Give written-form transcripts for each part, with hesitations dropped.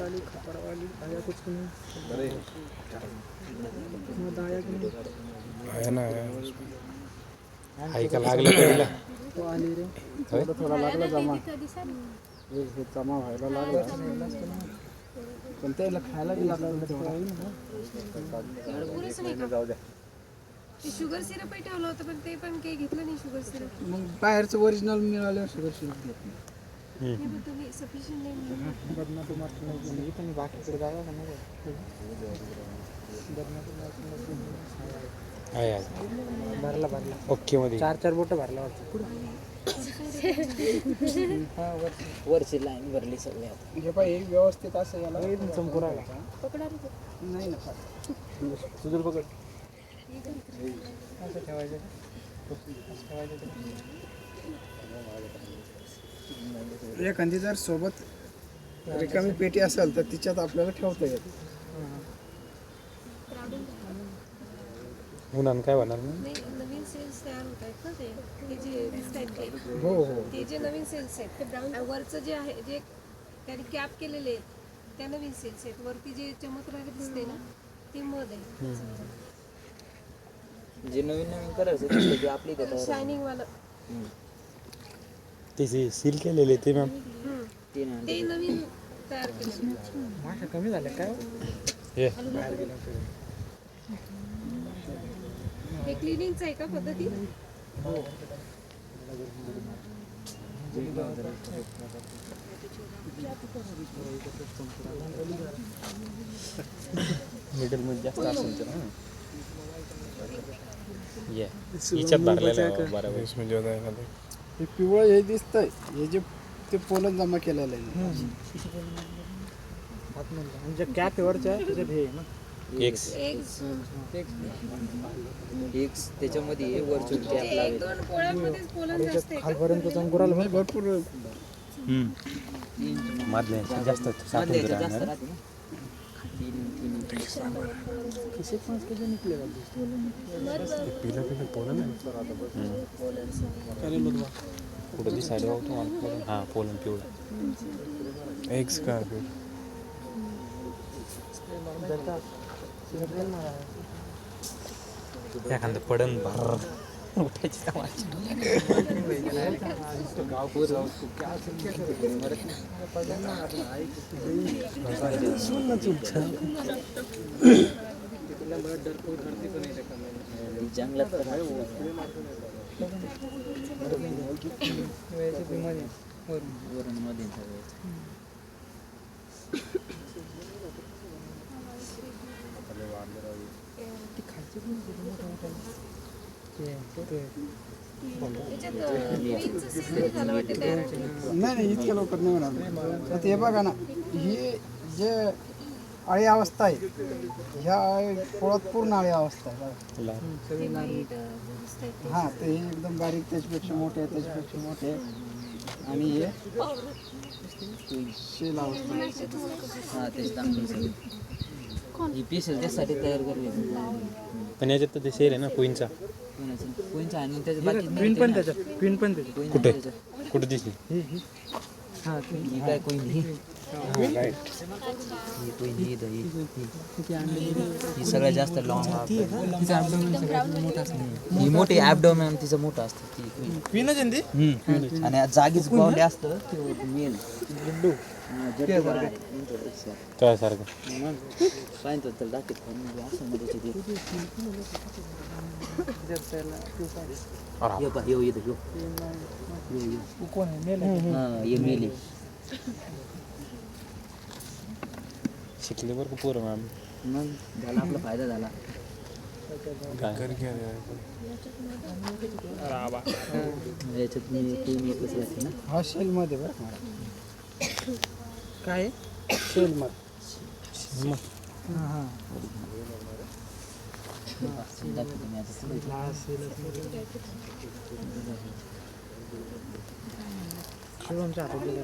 वाली खपर वाली आया कुछ नहीं मत आया कि नहीं आहे ना ऐका लागलं पहिला तो आली रे थोडा लागला जमा हे जमा व्हायला लागला पण त्याला खायला बी लागलं जाऊ द्या शुगर सिरप ठेवलं होतं पण ते पण काही घेतलं नाही शुगर सिरप मग बाहेरचं ओरिजिनल मिळालं शुगर सिरप घेत हे पण तुम्ही सफिशियंट नाही बदनापूर मार्केट नाही पण बाकीकडे जागा का नाही बदनापूर आहे भरला ओके मध्ये 4 बोटं भरला वाटतं वरची लाईन भरली सगळी आता हे पाय एक व्यवस्थित असं याला संपुरायला पकडा रे नाही ना सुधीर पकड असं ठेवायचं एखादी जर सोबत रिकामी पेटी असेल तर तिच्यात आपल्याला ठेवता येत उन्हान काय होणार नाही नाही नवीन सेल्स तयार होत आहेत ना ते जे दिसत आहेत हो ते जे नवीन सेल्स आहेत ते ब्राऊन वरचं जे आहे जे त्याने कॅप केलेले आहेत त्या नवीन सेल्स आहेत वरती जे चमकदार दिसते ना ते मध आहे जे नवीन करायचं ते आपली शायनिंग वाला ते सील केलेले ते मॅम ते नवीन तयार केलेलं माशा कमी झाल्या काय हे हे क्लिनिंगचं आहे का पद्धती मिडल मध्ये जास्त असेल तर ये याच्यात भरलेलं बरोबर म्हणजे हे पिवळं हे दिसतंय हे जे ते पोलन जमा केलेलं आहे म्हणजे कॅप वरच्या त्याच्यात हे ना एक्स एक त्याच्यामध्ये वरची कॅप एक दोन पोळ्यांमध्येच पोलन जास्त आहे का? खालपर्यंत चंकुराला भरपूर मधले जास्त साठून जास्त राहणार राहते ना किसे पाच के निकले पिला पोलन कुठं दिसायला होतो हां पोलन पिवळं एक्स का एखादं पडन भर उठायची जंगलात मध्ये नाही इतक्या लवकर नाही होणार आता हे बघा ना ही जे अळी अवस्था आहे ह्या पोळात पूर्ण अळी अवस्था आहे बघा हां ते हे एकदम बारीक त्याच्यापेक्षा मोठे आहे त्याच्यापेक्षा मोठे आहे आणि हे शेल अवस्था हा तेच चांगली ही पीसेल त्यासाठी तयार करली पण याच्यात तर ते सेल आहे ना क्वीनचा कोणचा आणि त्याच्या बाकी पिन पण त्याच्यात कुठे कुठे दिसली हां ही काय कोण ही राईट ही कोण ही दही ही सगळ्यात जास्त लॉंग ही मोठी ॲबडोमेन तिचं मोठं असतं ती क्वीनच आहे आणि जागीच बावले असतं ते मेन त्यासारखं पाहिजे तर दाखवत असं मध्ये कोण आहे मेल मेली शिकले बरं का पोरं मॅम मग झाला आपला फायदा झाला याच्यात मी एकच राहते ना हा शेल मध्ये बरं काय शेल मध्ये हां हां दाखवतो मी आता शिवमच्या हातात दिलं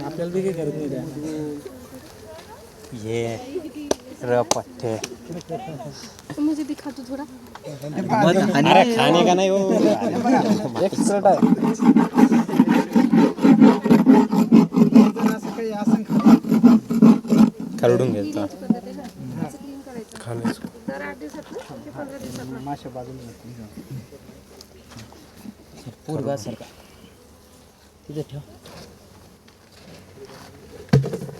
आपल्याला बी काही करत नाही द्या ये रपट्टे मुझे दिखा तू थोड़ा अरे खाने का नाही हो एक्सपर्ट आहे खरडून घ्यायचा पद्धत आहे ना असं क्लीन करायचं खाली दर 8 दिवसात ना ते 15 दिवसात माशा बाजूला पोरगा सारखा तिथे ठेव